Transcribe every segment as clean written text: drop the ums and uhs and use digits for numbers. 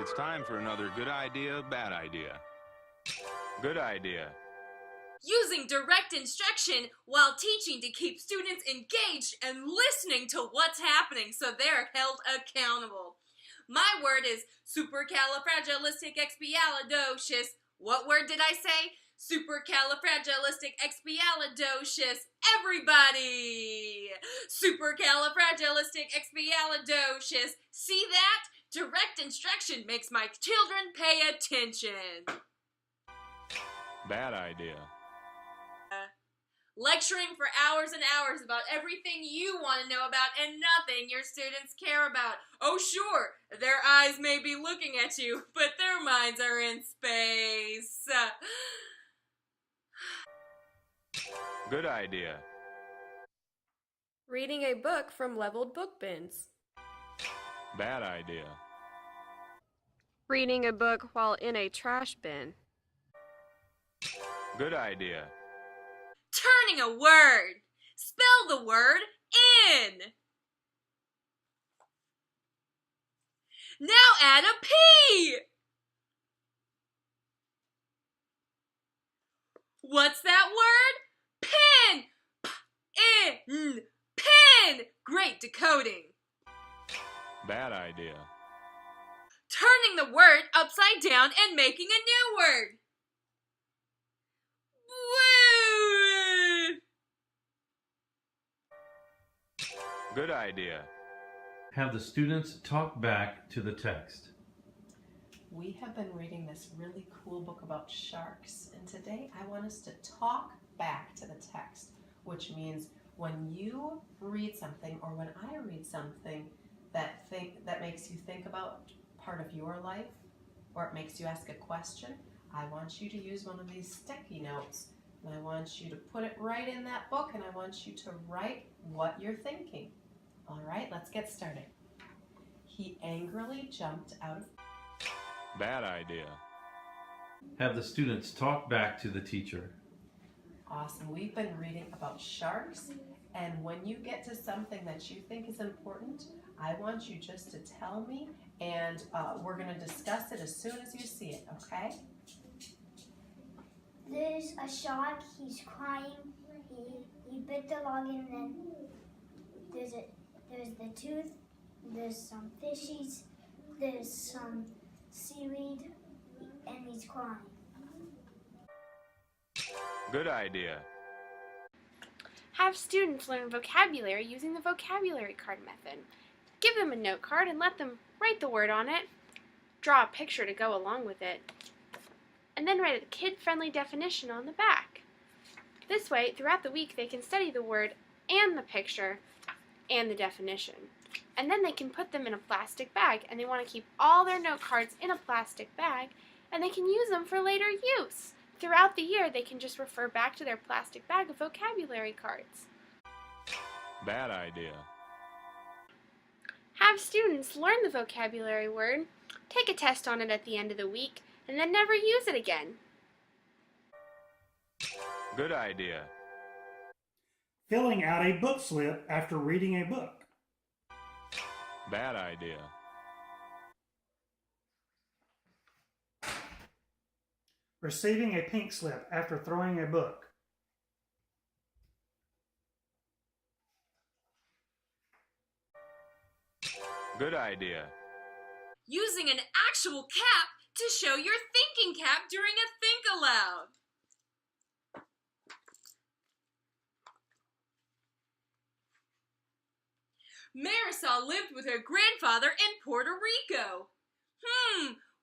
It's time for another good idea, bad idea. Good idea. Using direct instruction while teaching to keep students engaged and listening to what's happening so they're held accountable. My word is supercalifragilisticexpialidocious. What word did I say? Supercalifragilisticexpialidocious. Everybody! Supercalifragilisticexpialidocious. See that? Direct instruction makes my children pay attention. Bad idea. Lecturing for hours and hours about everything you want to know about and nothing your students care about. Oh, sure, their eyes may be looking at you, but their minds are in space. Good idea. Reading a book from leveled book bins. Bad idea. Reading a book while in a trash bin. Good idea. Turning a word. Spell the word in. Now add a P. What's that word? Pin. P-in. Pin. Great decoding. Bad idea. Turning the word upside down and making a new word. Woo! Good idea. Have the students talk back to the text. We have been reading this really cool book about sharks, and today I want us to talk back to the text, which means when you read something or when I read something that makes you think about part of your life, or it makes you ask a question, I want you to use one of these sticky notes, and I want you to put it right in that book, and I want you to write what you're thinking. All right, let's get started. He angrily jumped out of... Bad idea. Have the students talk back to the teacher. Awesome. We've been reading about sharks, and when you get to something that you think is important, I want you just to tell me, and we're going to discuss it as soon as you see it, okay? There's a shark, he's crying, he bit the log, and then there's the tooth, there's some fishies, there's some seaweed, and he's crying. Good idea. Have students learn vocabulary using the vocabulary card method. Give them a note card and let them write the word on it, draw a picture to go along with it, and then write a kid-friendly definition on the back. This way, throughout the week, they can study the word and the picture and the definition. And then they can put them in a plastic bag, and they want to keep all their note cards in a plastic bag, and they can use them for later use. Throughout the year, they can just refer back to their plastic bag of vocabulary cards. Bad idea. Have students learn the vocabulary word, take a test on it at the end of the week, and then never use it again. Good idea. Filling out a book slip after reading a book. Bad idea. Receiving a pink slip after throwing a book. Good idea. Using an actual cap to show your thinking cap during a think aloud. Marisol lived with her grandfather in Puerto Rico.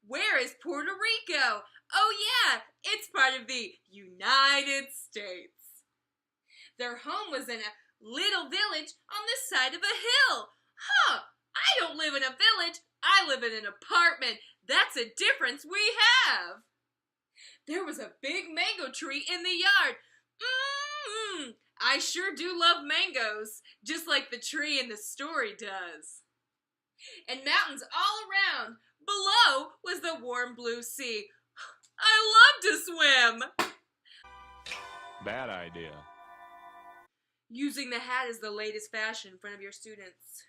Where is Puerto Rico? Oh yeah, it's part of the United States. Their home was in a little village on the side of a hill. I don't live in a village, I live in an apartment. That's a difference we have. There was a big mango tree in the yard. I sure do love mangoes, just like the tree in the story does. And mountains all around. Below was the warm blue sea. I love to swim. Bad idea. Using the hat as the latest fashion in front of your students.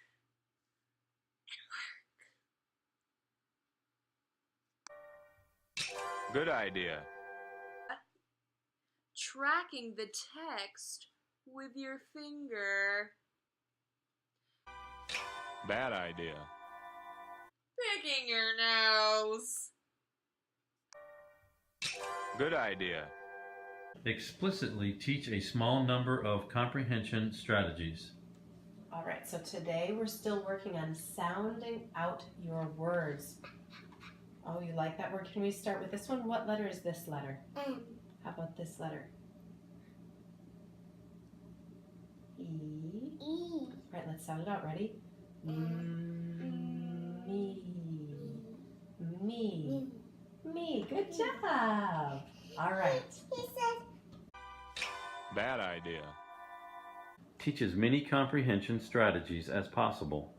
Good idea. Tracking the text with your finger. Bad idea. Picking your nose. Good idea. Explicitly teach a small number of comprehension strategies. All right, so today we're still working on sounding out your words. Oh, you like that word? Can we start with this one? What letter is this letter? M. How about this letter? E. E. All right, let's sound it out. Ready? Me. Me. Me. Good job. All right. He said, Bad idea. Teach as many comprehension strategies as possible.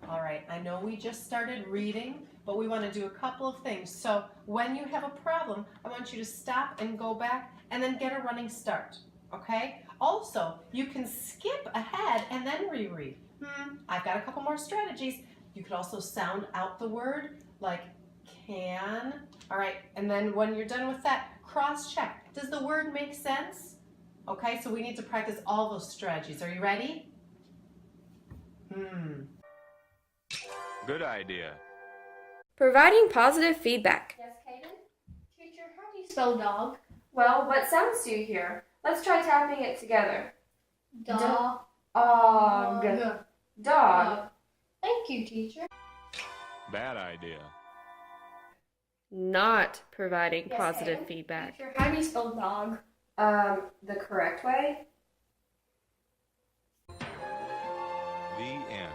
All right, I know we just started reading, but we want to do a couple of things. So when you have a problem, I want you to stop and go back and then get a running start, okay? Also, you can skip ahead and then reread. I've got a couple more strategies. You could also sound out the word like can. All right, and then when you're done with that, cross-check. Does the word make sense? Okay, so we need to practice all those strategies. Are you ready? Good idea. Providing positive feedback. Yes, Kaden? Teacher, how do you spell dog? Well, what sounds do you hear? Let's try tapping it together. Dog. Dog. Thank you, teacher. Bad idea. Not providing Yes, positive Hayden? feedback. Teacher, how do you spell dog? The correct way? The end.